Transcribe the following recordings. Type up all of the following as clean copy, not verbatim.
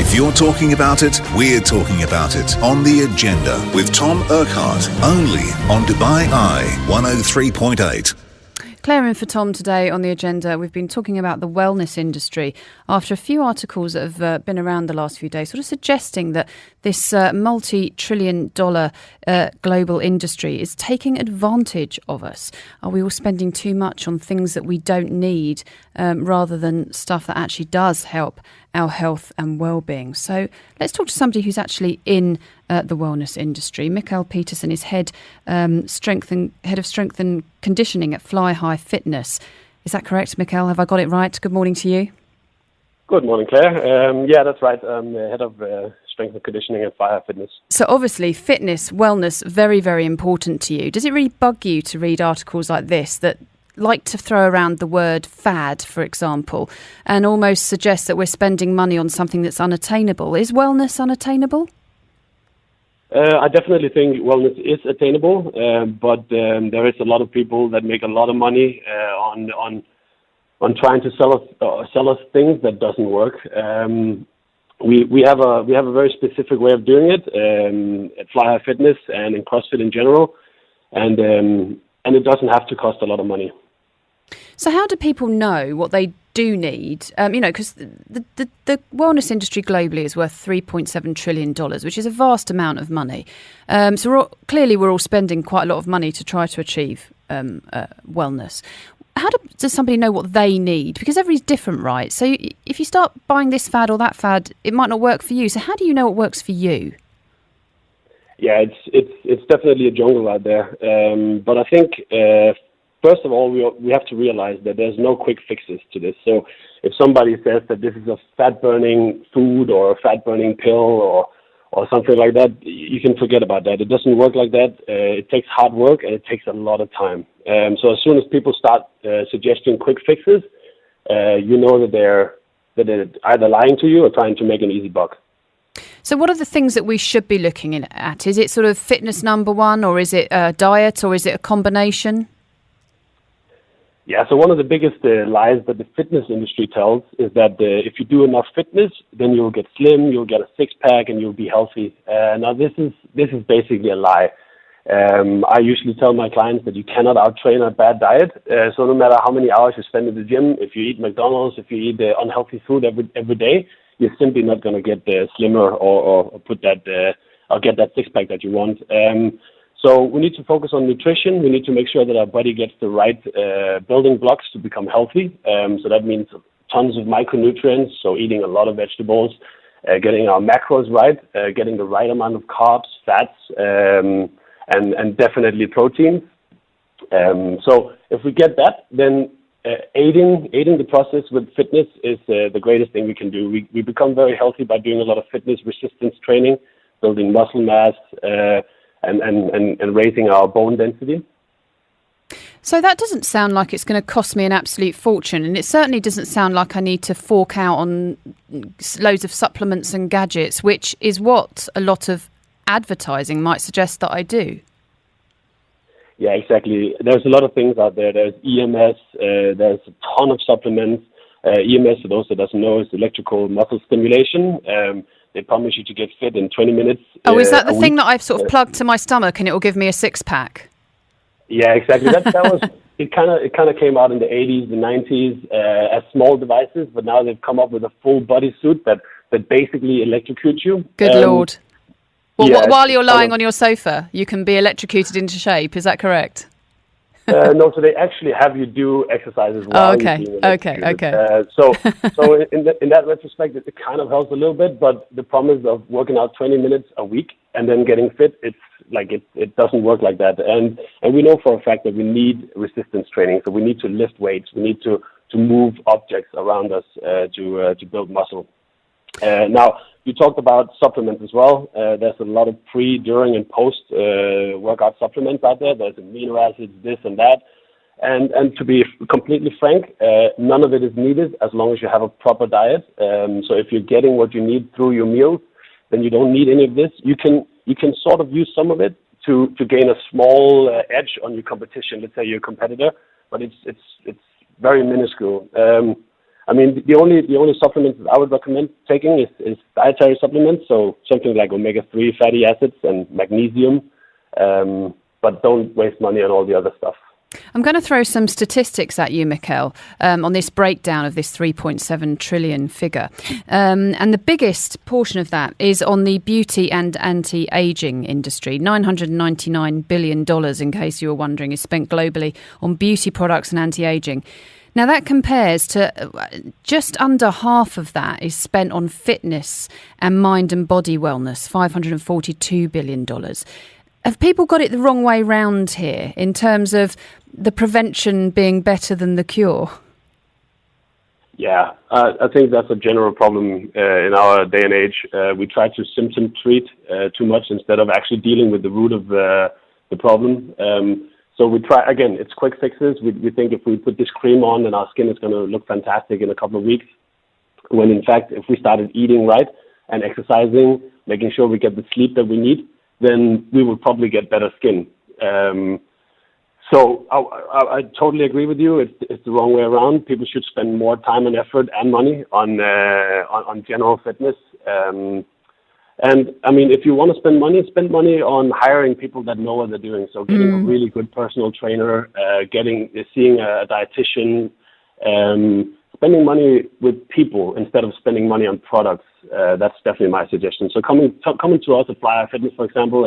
If you're talking about it, we're talking about it. On The Agenda with Tom Urquhart, only on Dubai Eye 103.8. Claire in for Tom today on The Agenda. We've been talking about the wellness industry after a few articles that have been around the last few days, sort of suggesting that this multi-trillion-dollar global industry is taking advantage of us. Are we all spending too much on things that we don't need rather than stuff that actually does help our health and well-being? So let's talk to somebody who's actually in the wellness industry. Mikkel Petersen is head of strength and conditioning at Fly High Fitness. Is that correct, Mikkel? Have I got it right? Good morning to you. Good morning, Claire. Yeah, that's right. I'm the head of strength and conditioning at Fly High Fitness. So obviously fitness, wellness, very, very important to you. Does it really bug you to read articles like this that like to throw around the word fad, for example, and almost suggest that we're spending money on something that's unattainable? Is wellness unattainable? I definitely think wellness is attainable, but there is a lot of people that make a lot of money on trying to sell us things that doesn't work. We have a very specific way of doing it at Fly High Fitness and in CrossFit in general, and it doesn't have to cost a lot of money. So how do people know what they do need? Because the wellness industry globally is worth $3.7 trillion, which is a vast amount of money. So we're all spending quite a lot of money to try to achieve wellness. How does somebody know what they need? Because everybody's different, right? So if you start buying this fad or that fad, it might not work for you. So how do you know what works for you? Yeah, it's definitely a jungle out there. But I think first of all, we have to realize that there's no quick fixes to this. So if somebody says that this is a fat-burning food or a fat-burning pill or something like that, you can forget about that. It doesn't work like that. It takes hard work and it takes a lot of time. So as soon as people start suggesting quick fixes, you know that they're either lying to you or trying to make an easy buck. So what are the things that we should be looking at? Is it sort of fitness number one, or is it diet, or is it a combination? Yeah, so one of the biggest lies that the fitness industry tells is that if you do enough fitness, then you'll get slim, you'll get a six-pack, and you'll be healthy. Now, this is basically a lie. I usually tell my clients that you cannot outtrain a bad diet. So no matter how many hours you spend in the gym, if you eat McDonald's, if you eat unhealthy food every day, you're simply not going to get slimmer or put that or get that six-pack that you want. So we need to focus on nutrition. We need to make sure that our body gets the right building blocks to become healthy. So that means tons of micronutrients, so eating a lot of vegetables, getting our macros right, getting the right amount of carbs, fats, and definitely protein. So if we get that, then aiding the process with fitness is the greatest thing we can do. We become very healthy by doing a lot of fitness resistance training, building muscle mass, and raising our bone density. So that doesn't sound like it's going to cost me an absolute fortune, and it certainly doesn't sound like I need to fork out on loads of supplements and gadgets, which is what a lot of advertising might suggest that I do. Yeah, exactly. There's a lot of things out there. There's EMS, there's a ton of supplements. EMS, for those that doesn't know, is electrical muscle stimulation. They promise you to get fit in 20 minutes. Oh, is that the thing that I've sort of plugged to my stomach and it will give me a six-pack? Yeah, exactly. That was it. Kind of came out in the 80s, the 90s as small devices, but now they've come up with a full body suit that basically electrocutes you. Good Lord. Well, yeah, while you're lying on your sofa, you can be electrocuted into shape. Is that correct? No, so they actually have you do exercises while you're being electrocuted. Okay. So in that retrospect, it kind of helps a little bit, but the promise of working out 20 minutes a week and then getting fit, it doesn't work like that. And we know for a fact that we need resistance training, so we need to lift weights, we need to move objects around us to build muscle. Now, you talked about supplements as well. There's a lot of pre, during, and post workout supplements out there. There's amino acids, this and that. And to be completely frank, none of it is needed as long as you have a proper diet. So if you're getting what you need through your meals, then you don't need any of this. You can sort of use some of it to gain a small edge on your competition. Let's say you're a competitor, but it's very minuscule. I mean, the only supplements that I would recommend taking is dietary supplements, so something like omega-3 fatty acids and magnesium, but don't waste money on all the other stuff. I'm going to throw some statistics at you, Mikkel, on this breakdown of this 3.7 trillion figure. And the biggest portion of that is on the beauty and anti-aging industry. $999 billion, in case you were wondering, is spent globally on beauty products and anti-aging. Now, that compares to just under half of that is spent on fitness and mind and body wellness, $542 billion. Have people got it the wrong way round here in terms of the prevention being better than the cure? Yeah, I think that's a general problem in our day and age. We try to symptom treat too much instead of actually dealing with the root of the problem. So we try, again, it's quick fixes. We think if we put this cream on, then our skin is going to look fantastic in a couple of weeks. When in fact, if we started eating right and exercising, making sure we get the sleep that we need, then we will probably get better skin. So I totally agree with you. It's the wrong way around. People should spend more time and effort and money on general fitness. And I mean, if you want to spend money on hiring people that know what they're doing. So getting a really good personal trainer, seeing a dietitian, spending money with people instead of spending money on products. That's definitely my suggestion. So coming to us at Fly Fitness, for example,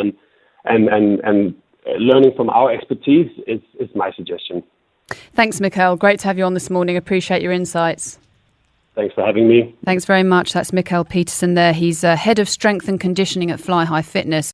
and learning from our expertise is my suggestion. Thanks, Mikkel. Great to have you on this morning. Appreciate your insights. Thanks for having me. Thanks very much. That's Mikkel Petersen there. He's head of strength and conditioning at Fly Fitness.